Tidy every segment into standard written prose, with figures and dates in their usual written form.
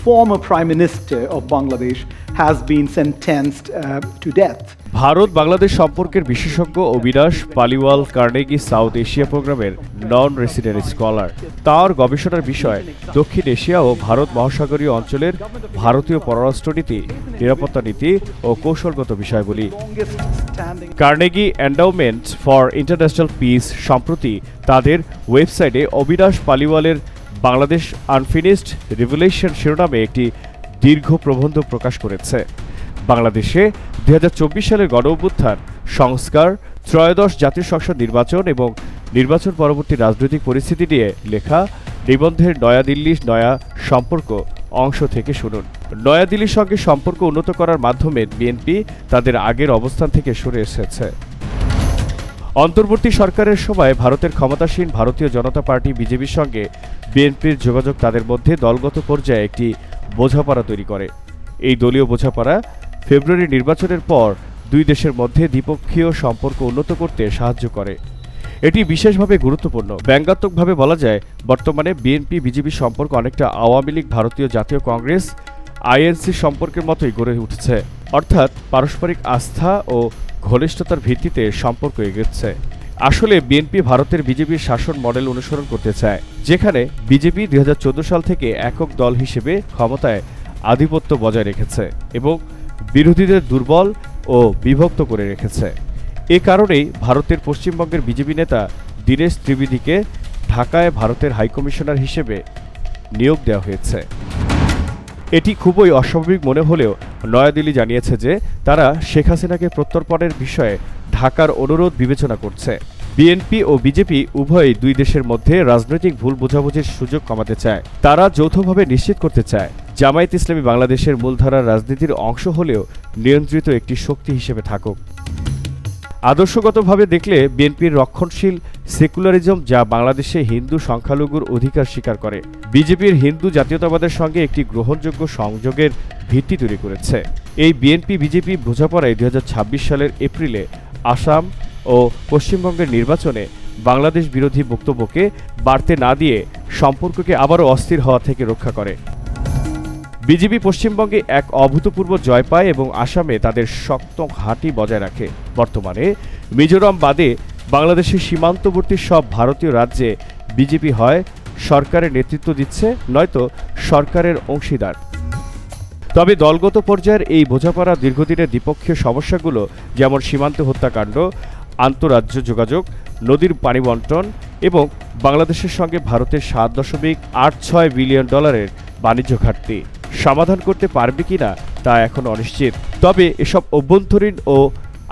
former Prime Minister of Bangladesh has been sentenced to death. Bharat Bangladesh সম্পর্কের বিশেষজ্ঞ Abinash Paliwal Carnegie south Asia প্রোগ্রামের non resident scholar. তাঁর গবেষণার বিষয় দক্ষিণ এশিয়া ও ভারত মহাসাগরীয় অঞ্চলের ভারতীয় পররাষ্ট্রনীতি, নিরাপত্তা নীতি ও কৌশলগত বিষয়গুলি। Carnegie endowment for international piece সম্প্রতি তাদের ওয়েবসাইটে অবিনাশ পালিওয়ালের বাংলাদেশ আনফিনিশড রিভেলেশন শিরোনামে একটি দীর্ঘ প্রবন্ধ প্রকাশ করেছে। বাংলাদেশে 2024 সালের গণঅভ্যুত্থান, সংস্কার, ত্রয়োদশ জাতীয় সংসদ নির্বাচন এবং নির্বাচন পরবর্তী রাজনৈতিক পরিস্থিতি নিয়ে লেখা নিবন্ধের নয়াদিল্লির নয়া সম্পর্ক অংশ থেকে শুনুন। নয়াদিল্লির সঙ্গে সম্পর্ক উন্নত করার মাধ্যমে বিএনপি তাদের আগের অবস্থান থেকে সরে এসেছে। অন্তর্বর্তী সরকারের সময় ভারতের ক্ষমতাসীন ভারতীয় জনতা পার্টি বিজেপির সঙ্গে বিএনপির যোগাযোগ তাদের মধ্যে দলগত পর্যায়ে একটি বোঝাপড়া তৈরি করে। এই দলীয় বোঝাপড়া ফেব্রুয়ারি নির্বাচনের পর দুই দেশের মধ্যে দ্বিপক্ষীয় সম্পর্ক উন্নত করতে সাহায্য করে। এটি বিশেষভাবে গুরুত্বপূর্ণ। ব্যঙ্গাত্মকভাবে বলা যায়, বর্তমানে বিএনপি বিজেপি সম্পর্ক অনেকটা আওয়ামী লীগ ভারতীয় জাতীয় কংগ্রেস আইএনসি সম্পর্কের মতোই গড়ে উঠেছে, অর্থাৎ পারস্পরিক আস্থা ও ঘনিষ্ঠতার ভিত্তিতে সম্পর্ক এগোচ্ছে। আসলে বিএনপি ভারতের বিজেপির শাসন মডেল অনুসরণ করতে চায়, যেখানে বিজেপি 2014 সাল থেকে একক দল হিসেবে ক্ষমতায় আধিপত্য বজায় রেখেছে এবং বিরোধীদের দুর্বল ও বিভক্ত করে রেখেছে। এ কারণেই ভারতের পশ্চিমবঙ্গের বিজেপি নেতা দীনেশ ত্রিবেদীকে ঢাকায় ভারতের হাইকমিশনার হিসেবে নিয়োগ দেওয়া হয়েছে। এটি খুবই অস্বাভাবিক মনে হলেও নয়াদিল্লি জানিয়েছে যে তারা শেখ হাসিনাকে প্রত্যর্পণের বিষয়ে ঢাকার অনুরোধ বিবেচনা করছে। বিএনপি ও বিজেপি উভয়ই দুই দেশের মধ্যে রাজনৈতিক ভুল বোঝাবুঝির সুযোগ কমাতে চায়। তারা যৌথভাবে নিশ্চিত করতে চায় জামায়াত ইসলামী বাংলাদেশের মূলধারার রাজনীতির অংশ হলেও নিয়ন্ত্রিত একটি শক্তি হিসেবে থাকুক। আদর্শগতভাবে দেখলে বিএনপির রক্ষণশীল সেকুলারিজম, যা বাংলাদেশে হিন্দু সংখ্যালঘুর অধিকার স্বীকার করে, বিজেপির হিন্দু জাতীয়তাবাদের সঙ্গে একটি গ্রহণযোগ্য সংযোগের ভিত্তি তৈরি করেছে। এই বিএনপি বিজেপি বোঝাপড়ায় 2026 সালের এপ্রিলে আসাম ও পশ্চিমবঙ্গের নির্বাচনে বাংলাদেশ বিরোধী বক্তব্যকে বাড়তে না দিয়ে সম্পর্ককে আবারও অস্থির হওয়া থেকে রক্ষা করে। বিজেপি পশ্চিমবঙ্গে এক অভূতপূর্ব জয় পায় এবং আসামে তাদের শক্ত ঘাঁটি বজায় রাখে। বর্তমানে মিজোরাম বাদে বাংলাদেশের সীমান্তবর্তী সব ভারতীয় রাজ্যে বিজেপি হয় সরকারের নেতৃত্ব দিচ্ছে, নয়তো সরকারের অংশীদার। তবে দলগত পর্যায়ের এই বোঝাপড়া দীর্ঘদিনের দ্বিপক্ষীয় সমস্যাগুলো, যেমন সীমান্ত হত্যাকাণ্ড, আন্তঃরাজ্য যোগাযোগ, নদীর পানি বণ্টন এবং বাংলাদেশের সঙ্গে ভারতের $7.86 বিলিয়ন বাণিজ্য ঘাটতি সমাধান করতে পারবে কিনা তা এখন অনিশ্চিত। তবে এসব অভ্যন্তরীণ ও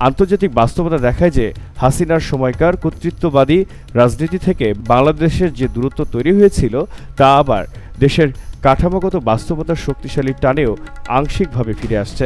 আন্তর্জাতিক বাস্তবতা দেখায় যে হাসিনার সময়কার কর্তৃত্ববাদী রাজনীতি থেকে বাংলাদেশের যে দূরত্ব তৈরি হয়েছিল তা আবার দেশের কাঠামোগত বাস্তবতার শক্তিশালী টানেও আংশিকভাবে ফিরে আসছে।